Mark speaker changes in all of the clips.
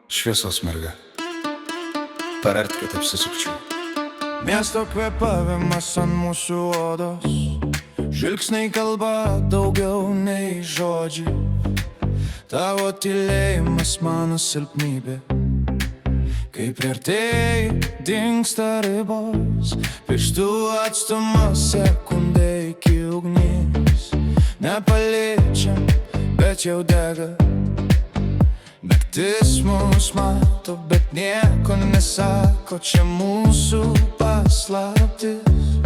Speaker 1: Šviesos merga. Parart, kad apsisukčiau.
Speaker 2: Miesto kvėpavimas ant mūsų odos, žvilgsniai kalba daugiau nei žodžiai. Tavo tylėjimas mano silpnybė, kai priartėjai dingsta ribos. Pirštų atstumas sekundė iki ugnies. Nepaliečiam, bet jau dega. Naktis mus mato, bet nieko nesako, čia mūsų paslaptis.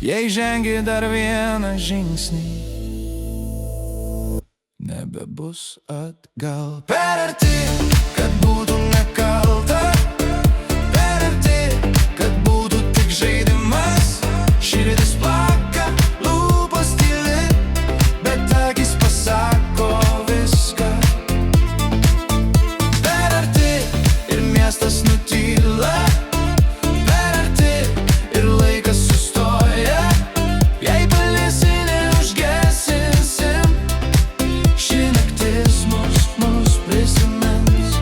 Speaker 2: Jei žengi dar vieną žingsnį, nebebus atgal. Per arti, kad būtų nekalta, per arti, kad būtų tik žaidimas. Širdis plaka, lūpos tyli, bet akys pasako viską. Per arti ir miestas nutyla, per arti ir laikas sustoja. Jei paliesi, neužgesinsim, ši naktis mus prisimins.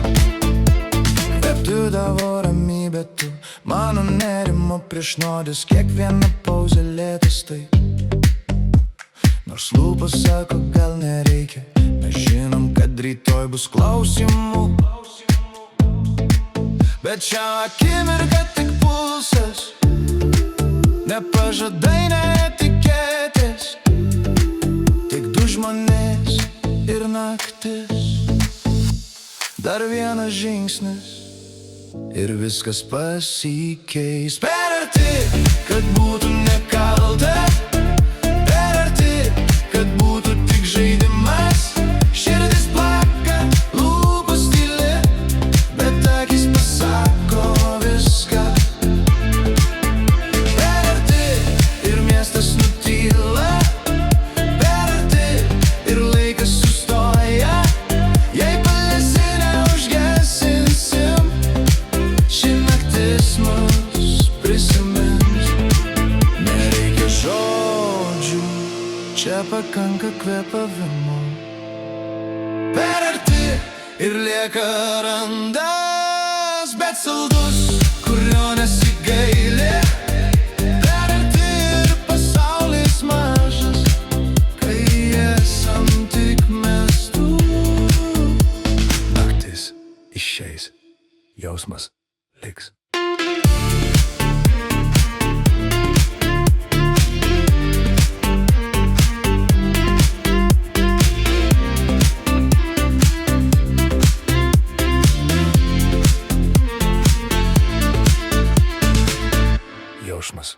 Speaker 2: Kvėptu tavo ramybę, tu mano nerimo priešnodis. Kiekviena pauzė lėtas taip, nors lūpos sako, gal nereikia. Mes žinom, kad rytoj bus klausimų, bet šią akimirką tik pulsas. Nepažadai, netikėtis, tik du žmonės ir naktis. Dar vienas žingsnis ir viskas pasikeis. Per arti, kad būtų nekalta, per arti, kad būtų tik žaidimas. Širdis plaka, lūpos tyli, bet akys pasako viską. Per arti ir miestas nutyla, per arti ir laikas sustoja. Jei paliesi, neužgesinsim, ši naktis mus prisimins. Nereikia žodžių, čia pakanka kvėpavimo. Per arti ir lieka randas, bet saldus, kurio nesigaili. Per arti ir pasaulis mažas, kai esam tik mes du. Naktis išeis, jausmas liks. Jausmas